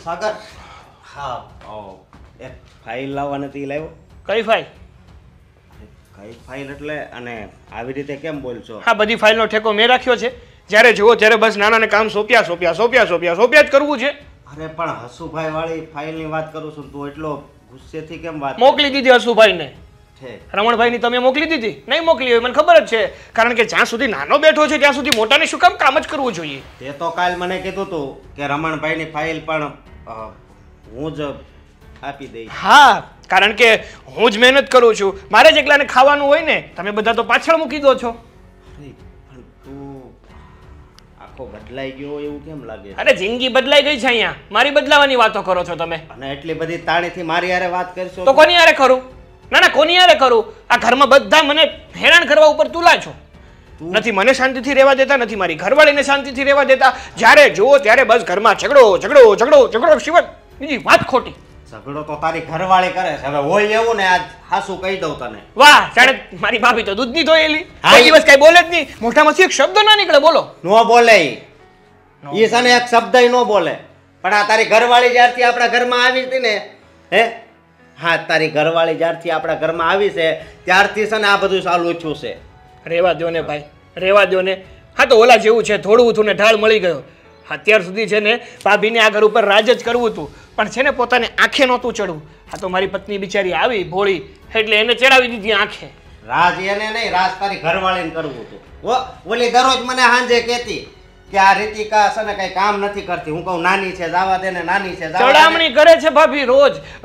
સાગર, હા એક ફાઇલ લાવવા નથી લાવ્યો. કઈ ફાઇલ? કઈ ફાઇલ એટલે? અને આવી રીતે કેમ બોલશો? હા, બધી ફાઇલનો ઠેકો મેં રાખ્યો છે. જ્યારે જુઓ ત્યારે બસ નાનાને કામ સોંપ્યા કરવું છે. અરે પણ હસુભાઈ વાળી ફાઇલની વાત કરું છું, તું એટલો ગુસ્સેથી કેમ વાત? મોકલી દીધી હસુભાઈને. છે રમણભાઈની તમે મોકલી દીધી? નહીં મોકલી હોય, મને ખબર જ છે. કારણ કે જ્યાં સુધી નાનો બેઠો છે ત્યાં સુધી મોટાને શું કામ જ કરવું જોઈએ? તે તો કાલ મને કીધું તું કે રમણભાઈની ફાઇલ પણ હું જ આપી દઈશ. હા, કારણ કે હું જ મહેનત કરું છું. મારે જ એકલાને ખાવાનું હોય ને, તમે બધા તો પાછળ મૂકી દો છો. પણ તું આખો બદલાઈ ગયો એવું કેમ લાગે? અરે જિંદગી બદલાઈ ગઈ છે અહીંયા, મારી બદલાવાની વાતો કરો છો તમે. અને એટલી બધી તાણીથી મારી હારે વાત કરશો તો કોની હારે કરું? ના કોની હારે કરું? આ ઘરમાં બધા મને હેરાન કરવા ઉપર તુલા છો. નથી મને શાંતિથી રહેવા દેતા, નથી મારી ઘરવાળીને શાંતિથી રહેવા દેતા. જ્યારે જુઓ ત્યારે બસ ઘરમાં ઝઘડો સિવાય બીજી વાત ખોટી. ઝઘડો તો તારી ઘરવાળી કરે છે. હવે હોય એવું ને આજ હાસુ કહી દઉં તને. વાહ, જાણે મારી ભાભી તો દૂધની ધોયેલી. કોઈ દિવસ કઈ બોલે જ નહીં, મોઢામાંથી એક શબ્દ ના નીકળે. બોલો. નો બોલે ઈ સને એક શબ્દ નો બોલે. પણ આ તારી ઘરવાળી જ્યારથી આપણા ઘરમાં આવી હતી ને, હે હા, તારી ઘરવાળી જ્યારથી આપણા ઘરમાં આવી છે ત્યારથી છે ને આ બધું ચાલુ ઓછું છે. રેવા દો ને ભાઈ, રેવા દો ને. હા, તો ઓલા જેવું છે, થોડું હતું ને ઢાળ મળી ગયો. અત્યાર સુધી છે ને ભાભીને આ ઘર ઉપર રાજ જ કરવું હતું, પણ છે ને પોતાને આંખે નહોતું ચડવું. હા, તો મારી પત્ની બિચારી આવી ભોળી એટલે એને ચડાવી દીધી આંખે. રાજ એને નહીં, રાજ તારી ઘરવાળીને કરવું હતું. ઓલી દરરોજ મને સાંજે કહેતી કે આ રીતિકા છે ને કઈ કામ નથી કરતી. હું કહું નાની છે જવા દે ને, નાની છે. ચડામણી કરે છે ભાભી,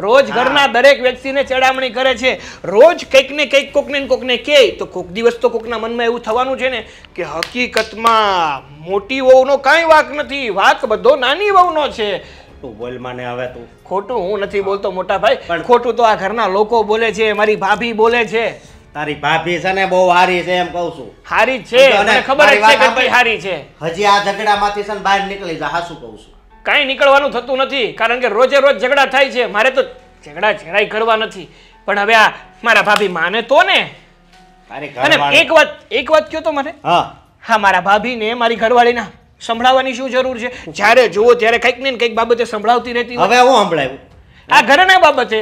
રોજ ઘરના દરેક વ્યક્તિને ચડામણી કરે છે. રોજ કંઈક ને કંઈક કોકને કહે તો કોક દિવસ તો કોકના મનમાં એવું થવાનું છે ને કે હકીકતમાં મોટી વહુનો કાંઈ વાંક નથી, વાંક બધો નાની વહુનો છે. તું બોલ મને હવે. તું ખોટું હું નથી બોલતો મોટા ભાઈ, પણ ખોટું તો આ ઘરના લોકો બોલે છે, મારી ભાભી બોલે છે. તારી ભાભી છે ને બહુ હારી છે એમ કહું છું. હારી છે, મને ખબર જ છે કે ભાઈ હારી છે. હજી આ ઝઘડામાંથી છે ને બહાર નીકળી જા. હાસું કહું છું. કાંઈ નીકળવાનું થતું નથી, કારણ કે રોજે રોજ ઝઘડા થાય છે. મારે તો ઝઘડાઈ કરવા નથી, પણ હવે આ મારા ભાભી માને તો ને. અને એક વાત કયો તો મને. હા, મારા ભાભીને મારી ઘરવાળીના સંભળાવવાની શું જરૂર છે? જ્યારે જુઓ ત્યારે કંઈક ને કંઈક બાબતે સંભળાવતી રહેતી. હવે હું સંભળાવ્યું? આ ઘરેના બાબતે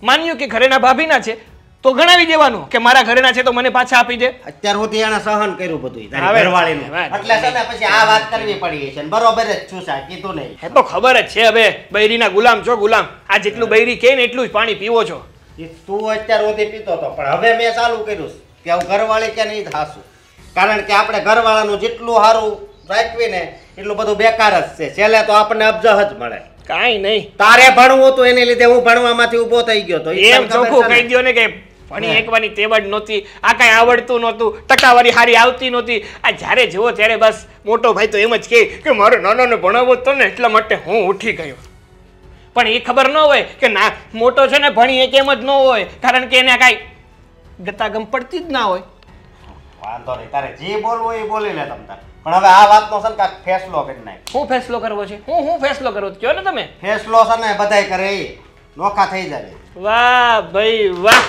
માન્યું કે ઘરેના ભાભીના છે તો ગણાવી દેવાનું કે મારા ઘરેના છે તો મને પાછા આપી દે. અત્યાર સુધી એને સહન કર્યું બધું તારી ઘરવાળીનું, એટલે છે ને પછી આ વાત કરવી પડી છે. બરોબર જ છું સા, કીધું નહીં. એ તો ખબર જ છે. હવે બૈરીના ગુલામ છો, ગુલામ. આ જેટલું બૈરી કે ને એટલું જ પાણી પીવો છો. તું અત્યાર સુધી પીતો હતો, પણ હવે મેં ચાલુ કર્યું કે હું ઘરવાળી કે નહીં થાશું. કારણ કે આપણે ઘરવાળાનું જેટલું સારું રાખવી ને એટલું બધું બેકાર જ છે. છેલ્લે તો આપણને અબજહ જ મળે. કાંઈ નહીં, તારે ભણવું હતું એને લીધે હું ભણવામાંથી ઊભો થઈ ગયો તો. એમ ચોખ્ખું કહી દો ને કે ભણી એકવાની તેવડ નહોતી, આ કાંઈ આવડતું નહોતું, ટકાવારી હારી આવતી નહોતી. આ જ્યારે જુઓ ત્યારે બસ મોટો ભાઈ તો એમ જ કહે કે મારે નાનાને ભણાવવો તો ને એટલા માટે હું ઉઠી ગયો. પણ એ ખબર ન હોય કે ના, મોટો છે ને ભણી એક એમ જ ન હોય, કારણ કે એને કાંઈ ગતાગમ પડતી જ ના હોય. વાંધો નહીં, તારે જે બોલવું હોય એ બોલી લે તમ તારે. પણ હવે આ વાતનો છે ને કાંઈક ફેસલો કરી નાખ. શું ફેસલો કરવો છે? હું ફેસલો કરવો કહો ને તમે. ફેસલો છે ને બધાય કરે એ નોખા થઈ જાય. વાહ ભાઈ વાહ,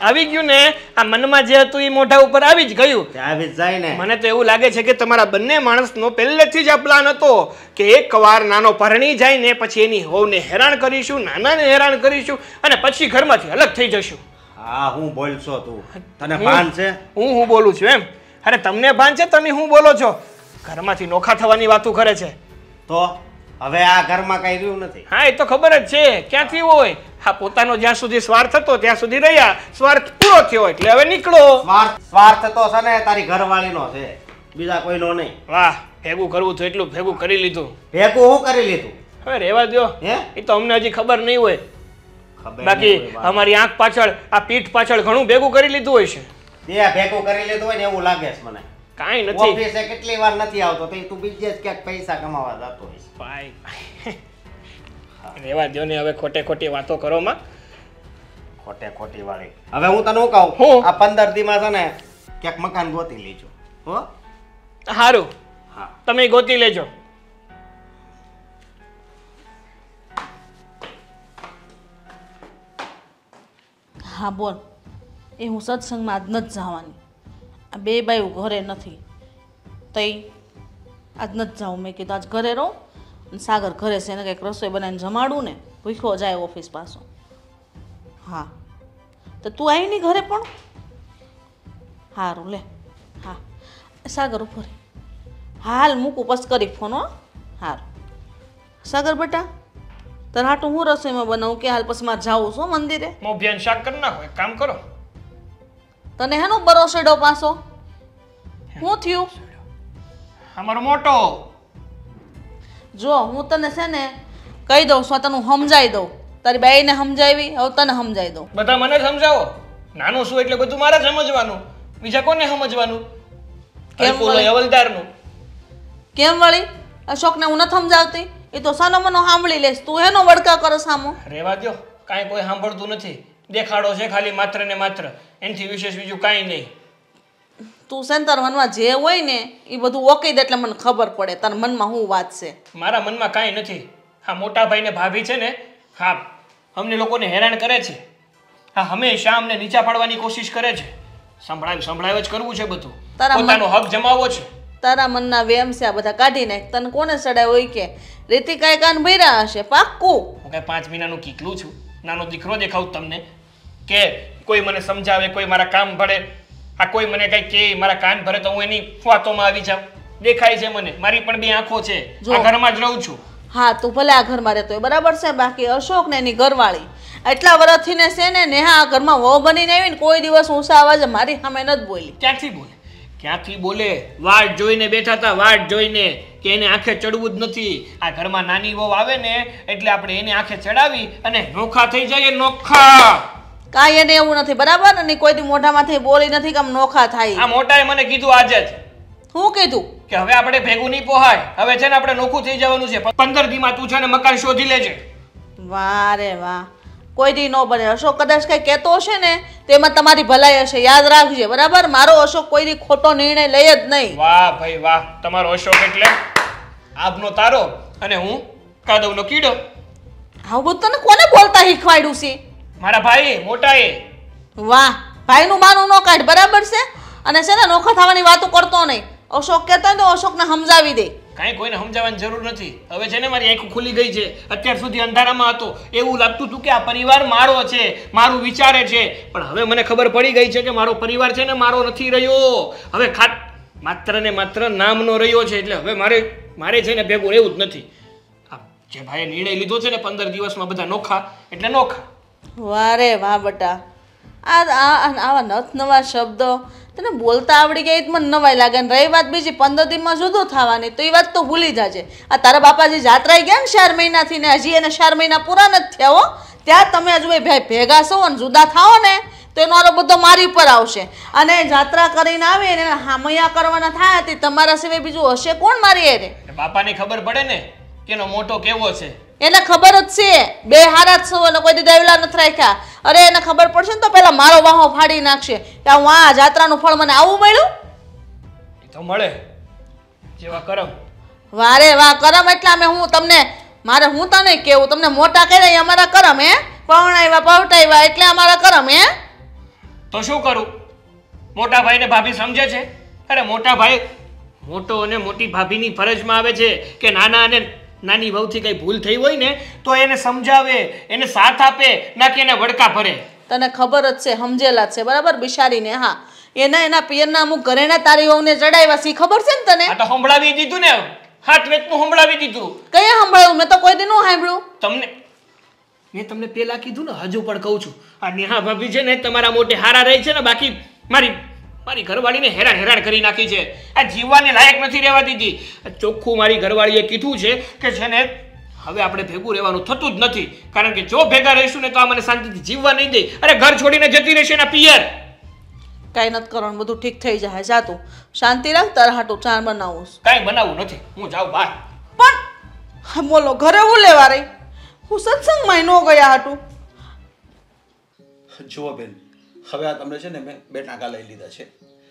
આવી ગયું ને. આ મનમાં જે હતું એ મોઢા ઉપર આવી જ ગયું. આવી જ જાય ને. મને તો એવું લાગે છે કે તમારા બંને માણસનો પહેલેથી જ આ પ્લાન હતો કે એકવાર નાનો પરણી જાય ને પછી એની વહુને હેરાન કરીશું, નાનાને હેરાન કરીશું અને પછી ઘરમાંથી અલગ થઈ જશું. હા, હું બોલશો તું? તને ભાન છે? હું બોલું છું એમ? અરે તમને ભાન છે? તમે હું બોલો છો? ઘરમાંથી નોખા થવાની વાતો કરે છે. તો હવે આ ઘરમાં કઈ રહ્યું નથી. હા, એ તો ખબર જ છે. ક્યાંથી હોય? હા, પોતાનો જ્યાં સુધી સ્વાર્થ હતો ત્યાં સુધી રહ્યા, સ્વાર્થ પૂરો થયો એટલે હવે નીકળો. સ્વાર્થ તો છે ને તારી ઘરવાળીનો છે, બીજા કોઈનો નહીં. વાહ, ભેગું કરવું તો એટલું ભેગું કરી લીધું. ભેગું હું કરી લીધું? હવે રહેવા દો, એ તો અમને હજી ખબર નહીં હોય. બાકી અમારી આંખ પાછળ, આ પીઠ પાછળ ઘણું ભેગું કરી લીધું હોય છે. તે ભેગું કરી લીધું હોય ને એવું લાગે છે મને. કાંઈ નથી. ઓફિસે કેટલી વાર નથી આવતો તો તું બીજે જ ક્યાંક પૈસા કમાવા જતો હોઈશ. ભાઈ રહેવા દો ને હવે ખોટી વાતો કરો માં. ખોટી વાળી. હવે હું તને કહું, આ 15 દીમાં છે ને ક્યાંક મકાન ગોતી લેજો. હો, સારું. હા, તમે ગોતી લેજો. હા બોલ. એ હું સત્સંગમાં આજ નથી જવાની. આ બે બાયું ઘરે નથી તઈ આજ નથી જાઉં. મેં કીધું આજ ઘરે રહું અને સાગર ઘરે છે એને કંઈક રસોઈ બનાવીને જમાડું ને ભૂખ્યો જાય ઓફિસ પાછો. હા તો તું આવી નહીં ઘરે પણ? સારું લે. હા સાગર ઉપર હાલ મૂકું પછી કરી ફોન. હો સારું. સાગર બેટા તારે હાટું હું રસોઈમાં બનાવું કે હાલ પછી મારે જાવું છું મંદિરે? મોભિયાન શાક કરી નાખો, એક કામ કરો. તને હેનો બરોસેડો પાછો? શું થયું? અમારો મોટો જો હું તને છે ને કહી દઉં છું, તને હું સમજાવી દઉં. તારી બાઈને સમજાવી, હવે તને સમજાવી દઉં. બધા મને સમજાવો. નાનો શું એટલે બધું મારે સમજવાનું, બીજા કોને સમજવાનું? કેમ બોલો વળી? હવલદારનું. કેમ વળી અશોકને હું નથી સમજાવતી? એ તો સાનો મનો સાંભળી લેશ. તું એનો વડકા કરો સામો. રહેવા દ્યો, કાંઈ કોઈ સાંભળતું નથી. દેખાડો છે ખાલી માત્ર ને માત્ર, એનાથી વિશેષ બીજું કાંઈ નહીં. તું સેન્ટર મનમાં જે હોય ને એ બધું ઓકી દે એટલે મને ખબર પડે તારા મનમાં શું વાત છે. મારા મનમાં કાંઈ નથી. હા, મોટા ભાઈ ને ભાભી છે ને, હા અમને લોકોને હેરાન કરે છે. હા, હંમેશા અમને નીચા પાડવાની કોશિશ કરે છે. સંભળાવ જ કરવું છે બધું. તારા મન- પોતાનો હક જમાવવો છે. તારા મનના વેમ છે આ બધા કાઢી નાખ. તને કોને ચડાય હોય કે રીતિકાએ કાન ભર્યા હશે પાક્કું. હું કાંઈ 5 મહિનાનું કીકલું છું, નાનો દીકરો દેખાવું તમને? કે કોઈ મને સમજાવે, કોઈ મારા કામ ભરે, આ કોઈ મને કંઈ કહે મારા કાન ભરે તો હું એની વાતોમાં આવી જાઉં? દેખાય છે મને, મારી પણ 2 આંખો છે. જો. આ ઘરમાં જ રહું છું. હા તું ભલે આ ઘરમાં રહેતો હોય બરાબર છે, બાકી અશોક ને એની ઘરવાળી એટલા વર્ષથી ને છે ને નેહા આ ઘરમાં વહુ બનીને આવી ને કોઈ દિવસ ઊંચા અવાજે મારી સામે નથી બોલી. ક્યાંથી બોલે? વાટ જોઈને બેઠા હતા, વાટ જોઈને કે એને આંખે ચડવું જ નથી. આ ઘરમાં નાની વહુ આવે ને એટલે આપણે એને આંખે ચડાવી અને નોખા થઈ જઈએ. નોખા કાંઈ એને એવું નથી બરાબર, અને કોઈ દી મોઢામાંથી બોલી નથી કે આમ નોખા થાય. આ મોટાએ મને કીધું આજે જ શું કીધું? કે હવે આપણે ભેગું નહીં પોહાય, હવે છે ને આપણે નોખું થઈ જવાનું છે. 15 દીમાં તું છે ને મકાન શોધી લેજે. વાહ રે વાહ, કોઈ દી ન બને. અશોક કદાચ કઈ કહેતો હશે ને તેમાં તમારી ભલાઈ હશે, યાદ રાખજે બરાબર. મારો અશોક કોઈ દી ખોટો નિર્ણય લે જ નહીં. વાહ ભાઈ વાહ, તમારો અશોક એટલે આપનો તારો અને હું કાદવનો કીડો. આવું બધું તને કોને બોલતા શીખવાડ્યું છે? મારા ભાઈ મોટાએ. વાહ, ભાઈનું માનું ન કાઢ બરાબર છે. અને છે ને નોખા થવાની વાતો કરતો નહીં. અશોક કહેતો હોય તો અશોકને સમજાવી દે. કાંઈ કોઈને સમજાવવાની જરૂર નથી. હવે છે ને મારી આંખ ખુલી ગઈ છે. અત્યાર સુધી અંધારામાં હતો, એવું લાગતું હતું કે આ પરિવાર મારો છે, મારું વિચારે છે. પણ હવે મને ખબર પડી ગઈ છે કે મારો પરિવાર છે ને મારો નથી રહ્યો. હવે માત્ર ને માત્ર નામનો રહ્યો છે. એટલે હવે મારે છે ને ભેગું રહેવું જ નથી. આ જે ભાઈએ નિર્ણય લીધો છે ને 15 દિવસમાં બધા નોખા એટલે નોખા. વાહ રે વાહ બટા, આવા નથ નવા શબ્દો તને બોલતા આવડી ગયા એ જ મને નવાઈ લાગે. ને રહી વાત બીજી 15 દીમાં જુદું થવાની તો એ વાત તો ભૂલી જાજે. આ તારા બાપાજી જાત્રાએ ગયા ને 4 મહિનાથી ને હજી એને 4 મહિના પૂરા નથી થયા હો. ત્યાં તમે હજુ એ ભાઈ ભેગા છો ને જુદા થાઓ ને તો એનો આરો બધો મારી ઉપર આવશે. અને જાત્રા કરીને આવે ને હામૈયા કરવાના થાય તે તમારા સિવાય બીજું હશે કોણ મારી એને? બાપાને ખબર પડે ને કે એનો મોટો કેવો છે. એને ખબર જ છે બે હારા જ છો, કોઈ દી દેવલા નથી રાખ્યા. અરે એને ખબર પડશે ને તો પેલા મારો વાહો ફાડી નાખશે કે હું આ જાત્રાનું ફળ મને આવું મળ્યું. એ તો મળે જેવા કરમ. વારે વાહ, કરમ એટલે અમે હું તમને હું તને કેવું તમને મોટા કર્યા અમારા કરમ હે? પવણાવ્યા પવટાવ્યા એટલે અમારા કરમ હે? તો શું કરું? મોટા ભાઈને ભાભી સમજે છે? અરે મોટા ભાઈ મોટો અને મોટી ભાભીની ફરજમાં આવે છે કે નાના અને નાની વહુથી કઈ ભૂલ થઈ હોય ને તો એને સમજાવે, એને સાથ આપે, ના કે એને વડકા ભરે. તને ખબર જ છે, સમજેલા જ છે બરાબર બિચારીને. હા, એના પિયરના અમુક ઘરેણા તારી વહુને ચડાવ્યા સી ખબર છે ને તને? આ તો સંભળાવી દીધું ને, હાથ વેચનું સંભળાવી દીધું. કયા સંભળાયું? મેં તો કોઈ દી નું સાંભળ્યું. મેં તમને પેલા કીધું ને, હજુ પણ કહું છું. આ નેહા ભાભી છે ને તમારા મોટે હારા રહી છે ને, બાકી મારી ઘરવાળીને હેરાન કરી નાખી છે. આ જીવવાને લાયક નથી રહેવા દીધી. ચોખ્ખું મારી ઘરવાળીએ કીધું છે કે છે ને હવે આપણે ભેગું રહેવાનું થતું જ નથી. કારણ કે જો ભેગા રહીશું ને તો આ મને શાંતિથી જીવવા નહીં દે. અરે ઘર છોડીને જતી રહેશે એના પિયર. કાંઈ નથી કરવાનું, બધું ઠીક થઈ જાય. જા તું શાંતિ રાખ, તારા હાટું ચા બનાવું. કાંઈ બનાવવું નથી, હું જાઉં બહાર. પણ બોલો ઘરે હું લેવા રહી? હું સત્સંગમાં ન ગયા હાટું. જુઓ બેન, હવે આ તમને છે ને મેં 2 ટાંકા લઈ લીધા છે.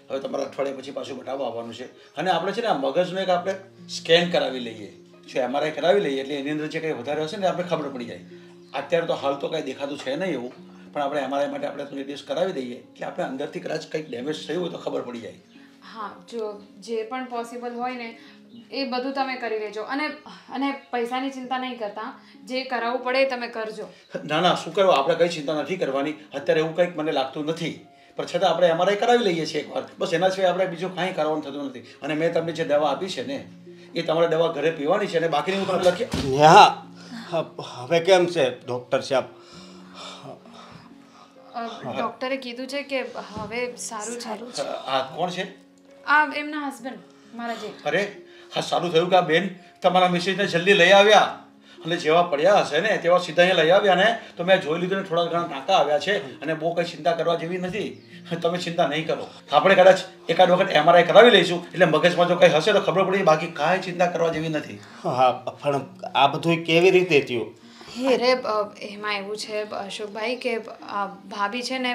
હવે તમારા અઠવાડિયા પછી પાછું બતાવવા આવવાનું છે. અને આપણે છે ને આ મગજનો એક આપણે સ્કેન કરાવી લઈએ, જો MRI કરાવી લઈએ એટલે એની અંદર જે કંઈ વધારે હશે ને આપણે ખબર પડી જાય. અત્યારે તો હાલ તો કાંઈ દેખાતું છે નહીં એવું, પણ આપણે MRI માટે આપણે 3 દિવસ કરાવી દઈએ એટલે આપણે અંદરથી કદાચ કંઈક ડેમેજ થયું હોય તો ખબર પડી જાય. હા જો જે પણ પોસિબલ હોય ને એ બધું તમે કરી લેજો અને પૈસાની ચિંતા નહીં કરતા જે કરાવવું પડે એ તમે કરજો. ના ના શું કરવા, આપણે કઈ ચિંતા નથી કરવાની અત્યારે. એવું કંઈક મને લાગતું નથી, પણ છતાં આપણે MRI કરાવી લઈએ છીએ એકવાર, બસ. એના સિવાય આપણે બીજું કાંઈ કરવાનું થતું નથી. અને મેં તમને જે દવા આપી છે ને એ તમારે દવા ઘરે પીવાની છે, અને બાકીની હું તમને લખી. હા, હવે કેમ છે ડૉક્ટર સાહેબ? ડૉક્ટરે કીધું છે કે હવે સારું છે. આ કોણ છે? આ એમના હસબન્ડ મારા જે. અરે હા, સારું થયું કે આ બેન તમારા મિસિસને જલ્દી લઈ આવ્યા, અને જેવા પડ્યા હશે ને તેવા સીધા અહીંયા લઈ આવ્યા ને તો મેં જોઈ લીધું ને થોડા ઘણા ટાંકા આવ્યા છે, અને બહુ કંઈ ચિંતા કરવા જેવી નથી. તમે ચિંતા નહીં કરો, આપણે કદાચ એકાદ વખત MRI કરાવી લઈશું એટલે મગજમાં જો કંઈ હશે તો ખબર પડી, બાકી કાંઈ ચિંતા કરવા જેવી નથી. હા, પણ આ બધું કેવી રીતે થયું? અરે એમાં એવું છે અશોકભાઈ કે ભાભી છે ને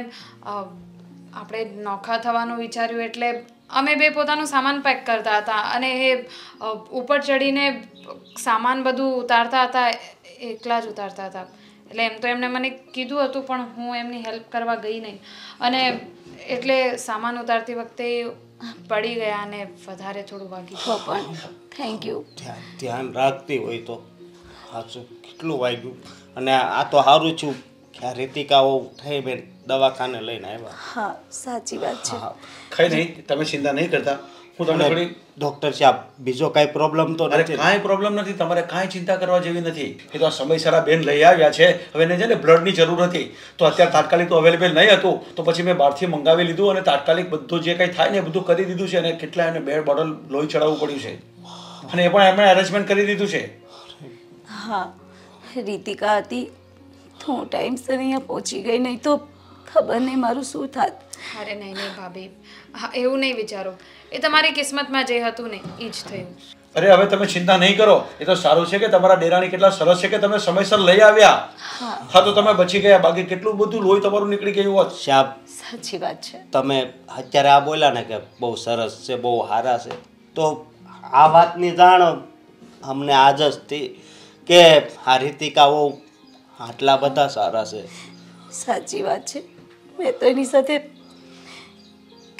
આપણે નોખા થવાનું વિચાર્યું એટલે અમે બે પોતાનું સામાન પેક કરતા હતા, અને એ ઉપર ચડીને સામાન બધું ઉતારતા હતા, એકલા જ ઉતારતા હતા. એટલે એમ તો એમને મને કીધું હતું પણ હું એમની હેલ્પ કરવા ગઈ નહીં, અને એટલે સામાન ઉતારતી વખતે પડી ગયા અને વધારે થોડું વાગી ગયું. પણ થેન્ક યુ. ધ્યાન રાખતી હોય તો સાચું કેટલું વાગ્યું. અને આ તો સારું છું કે રીતિકાઓ થઈ બેન દવાખાને લઈને આવ્યા. હા, સાચી વાત છે. કંઈ નહીં, તમે ચિંતા નહીં કરતા. હું તમને થોડી. ડૉક્ટર સાહેબ બીજો કાંઈ પ્રોબ્લેમ તો અરે નથી? કાંઈ પ્રોબ્લેમ નથી, તમારે કાંઈ ચિંતા કરવા જેવી નથી. એ તો આ સમયસર આ બેન લઈ આવ્યા છે. હવે એને છે ને બ્લડની જરૂર હતી, તો અત્યારે તાત્કાલિક તો અવેલેબલ નહીં હતું, તો પછી મેં બહારથી મંગાવી લીધું, અને તાત્કાલિક બધું જે કંઈ થાય ને એ બધું કરી દીધું છે. અને કેટલા એને 2 બોટલ લોહી ચડાવવું પડ્યું છે, અને એ પણ એમણે અરેન્જમેન્ટ કરી દીધું છે. હા, રીતિકા હતી તો હું ટાઈમસર અહીંયા પહોંચી ગઈ, નહીં તો ખબર નહીં મારું શું થાત. અરે નહીં નહીં ભાભી, હા એવું નહીં વિચારો. એ તમારી કિસ્મતમાં જે હતું ને એ જ થયું. અરે હવે તમે ચિંતા નહીં કરો. એ તો સારું છે કે તમારા દેરાણી કેટલા સરસ છે કે તમે સમયસર લઈ આવ્યા. હા, તો તમે બચી ગયા, બાકી કેટલું બધું લોહી તમારું નીકળી ગયું હોત. સાહેબ સાચી વાત છે. તમે અત્યારે આ બોલ્યા ને કે બહુ સરસ છે, બહુ સારા છે, તો આ વાતની જાણ અમને આજ જ થઈ કે આ રીતિકાઓ આટલા બધા સારા છે. સાચી વાત છે. મેં તો એની સાથે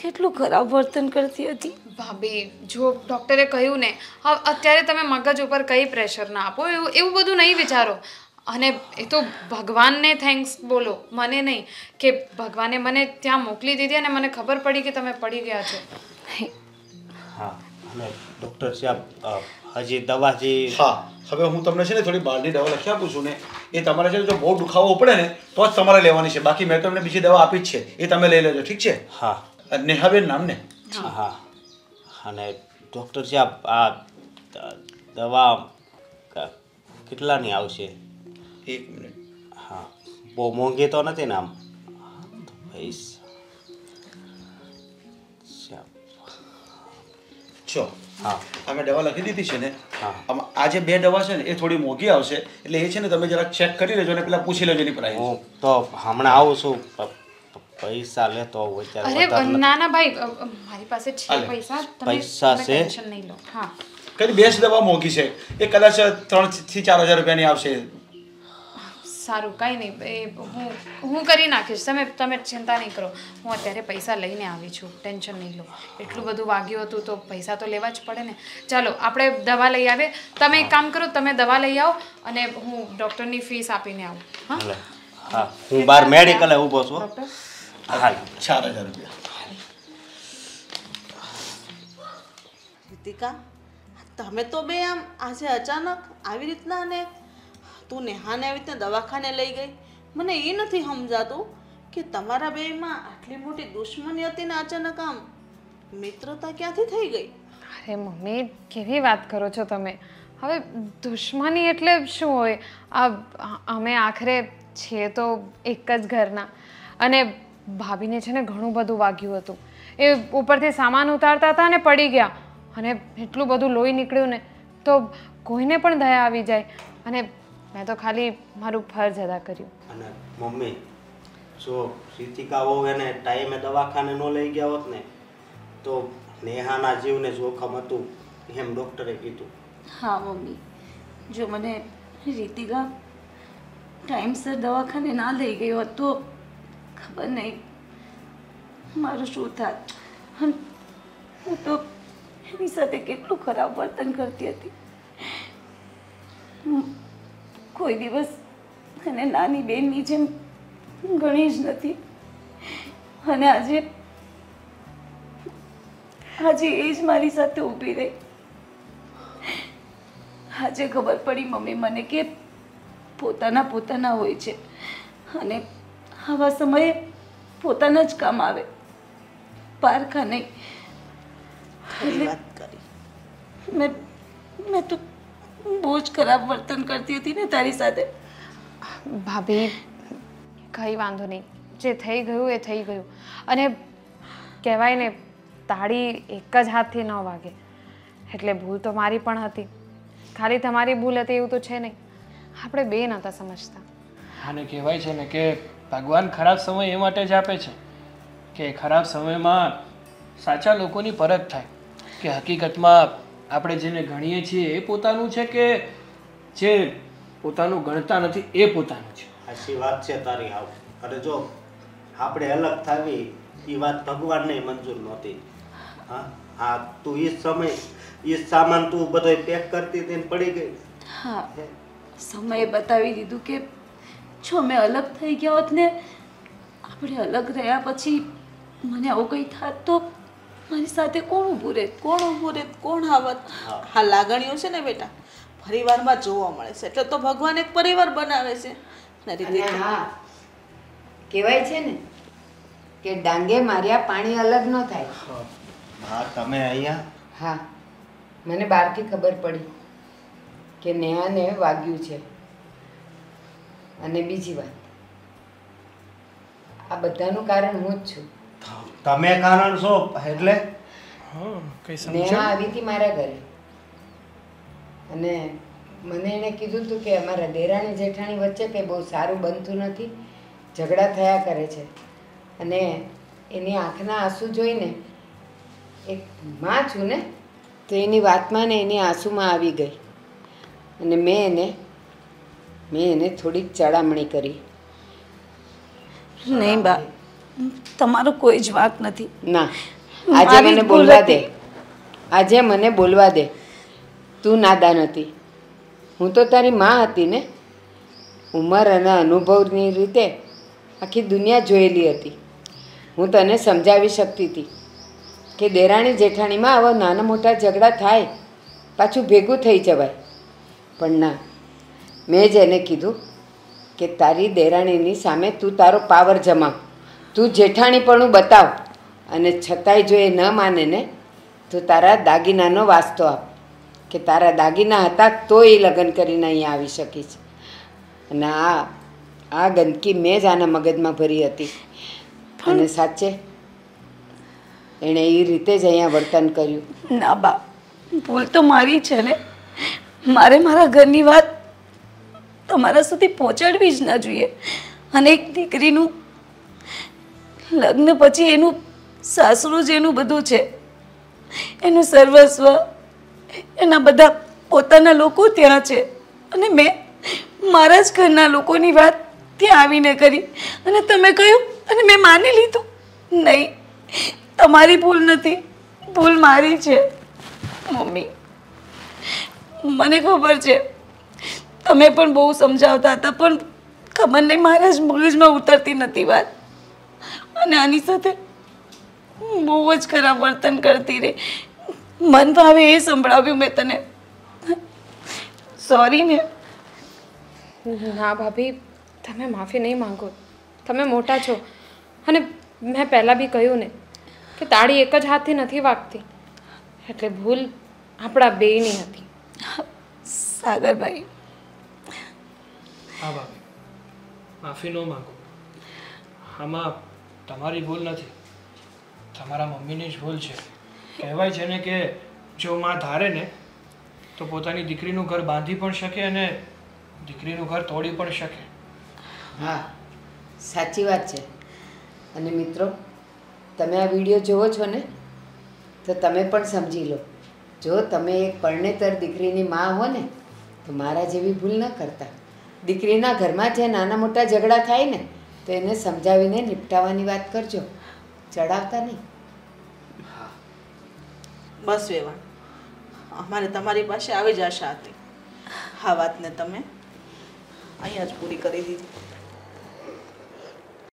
કેટલું ખરાબ વર્તન કરતી હતી. ભાભી જો ડૉક્ટરે કહ્યું ને, હવે અત્યારે તમે મગજ ઉપર કંઈ પ્રેશર ના આપો, એવું બધું નહીં વિચારો. અને એ તો ભગવાનને થેન્ક્સ બોલો, મને નહીં, કે ભગવાને મને ત્યાં મોકલી દીધી અને મને ખબર પડી કે તમે પડી ગયા છો. હા, અને ડૉક્ટર સાહેબ હજી દવા જે હા, હવે હું તમને છે ને થોડી બહારની દવા લખી આપું છું ને, એ તમારે છે ને જો બહુ દુખાવો પડે ને તો જ તમારે લેવાની છે. બાકી મેં તમને બીજી દવા આપી જ છે, એ તમે લઈ લેજો, ઠીક છે? હા. નેહાબેન નામ ને? હા, અને ડૉક્ટર સાહેબ આ દવા કેટલાની આવશે? 1 મિનિટ. હા, બહુ મોંઘી તો નથી ને આમ? જો હા, અમે દવા લખી દીધી છે ને, હા. આમાં આ જે 2 દવા છે ને એ થોડી મોંઘી આવશે, એટલે એ છે ને તમે જરાક ચેક કરી લેજો અને પેલા પૂછી લેજો એની પ્રાઇસ. હું તો હમણાં આવું છું, પૈસા લેતો હોઉં અત્યારે અરે વધારે ના ના ભાઈ, મારી પાસે છે હાલે. પૈસા, પૈસા તમે છે? ટેન્શન નહીં લો. હા કઈ 2 દવા મોંઘી છે, એ કદાચ 3 થી 4 હજાર રૂપિયાની આવશે. સારું, કાંઈ નહીં, એ હું કરી નાખીશ. તમે ચિંતા નહીં કરો. હું અત્યારે પૈસા લઈને આવી છું, ટેન્શન નહીં લો. એટલું બધું વાગ્યું હતું તો પૈસા તો લેવા જ પડે ને. ચાલો આપણે દવા લઈ આવીએ. તમે એક કામ કરો, તમે દવા લઈ આવો અને હું ડૉક્ટરની ફીસ આપીને આવું. હા એટલે હા, હું બહાર મેડિકલે ઊભો છું. ડૉક્ટર હા, 4000 રૂપિયા. રીતિકા, તમે તો બે આમ આજે અચાનક આવી રીતના, ને તું નેહાને આવી રીતના દવાખાને લઈ ગઈ. મને એ નથી સમજાતું કે તમારા બેમાં આટલી મોટી દુશ્મની હતી ને અચાનક આમ મિત્રતા ક્યાંથી થઈ ગઈ? અરે મમ્મી, કેવી વાત કરો છો તમે? હવે દુશ્મની એટલે શું હોય? અમે આખરે છીએ તો એક જ ઘરના, અને ભાભીને છે ને ઘણું બધું વાગ્યું હતું. એ ઉપરથી સામાન ઉતારતા હતા ને પડી ગયા, અને એટલું બધું લોહી નીકળ્યું ને તો કોઈને પણ દયા આવી જાય. અને મેં તો ખાલી મારું ફરજ અદા કર્યું. અને મમ્મી, જો રીતિકા વહુ એને ટાઈમે દવાખાને ન લઈ ગયા હોત ને તો નેહાના જીવને જોખમ હતું એમ ડૉક્ટરે કીધું. હા મમ્મી, જો મને રીતિકા ટાઈમસર દવાખાને ના લઈ ગઈ હોત તો ખબર નહીં મારું શું થાત. હું તો એની સાથે કેટલું ખરાબ વર્તન કરતી હતી. કોઈ દિવસ એને નાની બેનની જેમ ગણી જ નથી. અને આજે એ જ મારી સાથે ઊભી રહી. આજે ખબર પડી મમ્મી મને કે પોતાના હોય છે અને આવા સમયે પોતાના જ કામ આવે, પારખા નહીં. વાત કરી. મેં તો બહુ જ ખરાબ વર્તન કરતી હતી ને તારી સાથે. ભાભી કંઈ વાંધો નહીં, જે થઈ ગયું એ થઈ ગયું. અને કહેવાય ને તાળી એક જ હાથથી ન વાગે, એટલે ભૂલ તો મારી પણ હતી. ખાલી તમારી ભૂલ હતી એવું તો છે નહીં, આપણે બે નહોતા સમજતા. આને કહેવાય છે ને કે ભગવાન ખરાબ સમય એ માટે જ આપે છે કે ખરાબ સમયમાં સાચા લોકોની પરખ થાય કે હકીકતમાં આપણે જેને ગણીએ છીએ એ પોતાનું છે કે જે પોતાનું ગણતા નથી એ પોતાનું છે. સાચી વાત છે તારી. આવ અને જો આપણે અલગ થાવી એ વાત ભગવાનને મંજૂર નહોતી. હા તું એ સમય એ સામાન તું બધો પેક કરતી હતી ને પડી ગઈ. હા, સમયે બતાવી દીધું કે જો મેં અલગ થઈ ગયા હોત ને, આપણે અલગ રહ્યા પછી મને આવું કંઈ થાત તો મારી સાથે કોણ ઊભું રહેત, કોણ આવત? હા, લાગણીઓ છે ને બેટા પરિવારમાં જોવા મળે છે, એટલે તો ભગવાન એક પરિવાર બનાવે છે. અને હા, કહેવાય છે ને કે ડાંગે માર્યા પાણી અલગ ન થાય. હા, તમે અહીંયા? હા, મને બહારથી ખબર પડી કે નેહાને વાગ્યું છે. અને બીજી વાત, આ બધાનું કારણ હું જ છું. તમે કારણ છો એટલે? નેહા આવી હતી મારા ઘરે અને મને એણે કીધું હતું કે અમારા દેરાણી જેઠાણી વચ્ચે કંઈ બહુ સારું બનતું નથી, ઝઘડા થયા કરે છે. અને એની આંખના આંસુ જોઈને, એક માં છું ને, તો એની વાતમાં ને એની આંસુમાં આવી ગઈ. અને મેં એને થોડીક ચડામણી કરી. નહીં બા, તમારો કોઈ જ વાંક નથી. ના, આજે મને બોલવા દે, આજે મને બોલવા દે. તું નાદાન હતી, હું તો તારી માં હતી ને. ઉંમર અને અનુભવની રીતે આખી દુનિયા જોયેલી હતી. હું તને સમજાવી શકતી હતી કે દેરાણી જેઠાણીમાં આવા નાના મોટા ઝઘડા થાય, પાછું ભેગું થઈ જવાય. પણ ના, મેં જ એને કીધું કે તારી દેરાણીની સામે તું તારો પાવર જમાવ, તું જેઠાણીપણું બતાવ. અને છતાંય જો એ ન માને ને તો તારા દાગીનાનો વાસ્તો આપ કે તારા દાગીના હતા તો એ લગ્ન કરીને અહીંયા આવી શકીશ. અને આ ગંદકી મેં જ આના મગજમાં ભરી હતી. અને સાચે એણે એ રીતે જ અહીંયા વર્તન કર્યું. ના બા, ભૂલ તો મારી છે ને. મારે મારા ઘરની વાત તમારા સુધી પહોંચાડવી જ ના જોઈએ. અને એક દીકરીનું લગ્ન પછી એનું સાસરું જ એનું બધું છે, એનું સર્વસ્વ, એના બધા પોતાના લોકો ત્યાં છે. અને મેં મારા જ ઘરના લોકોની વાત ત્યાં આવીને કરી અને તમે કહ્યું અને મેં માની લીધું. નહીં, તમારી ભૂલ નથી, ભૂલ મારી છે. મમ્મી, મને ખબર છે તમે પણ બહુ સમજાવતા હતા, પણ ખબર નહીં મારા જ મગજમાં ઉતરતી નથી વાત. અને આની સાથે બહુ જ ખરાબ વર્તન કરતી રહી. મન ભાવે એ સંભળાવ્યું મેં તને. સોરી ને. ના ભાભી, તમે માફી નહીં માંગો. તમે મોટા છો અને મેં પહેલાં બી કહ્યું ને કે તાળી એક જ હાથથી નથી વાગતી, એટલે ભૂલ આપણા બેયની હતી. સાગરભાઈ, હા ભાભી, માફી ન માંગો. આમાં તમારી ભૂલ નથી, તમારા મમ્મીની જ ભૂલ છે. કહેવાય છે ને કે જો માં ધારે ને તો પોતાની દીકરીનું ઘર બાંધી પણ શકે અને દીકરીનું ઘર તોડી પણ શકે. હા, સાચી વાત છે. અને મિત્રો, તમે આ વિડીયો જુઓ છો ને, તો તમે પણ સમજી લો. જો તમે એક પરણેતર દીકરીની માં હો ને, તો મારા જેવી ભૂલ ન કરતા. દીકરીના ઘરમાં જે નાના મોટા ઝઘડા થાય ને, તો એને સમજાવીને નિપટાવવાની વાત કરજો, ચડાવતા નહીં. બસ વેવાણ, અમારે તમારી પાસે આવી જ આશા હતી. આ વાતને તમે અહીંયા જ પૂરી કરી દીધી.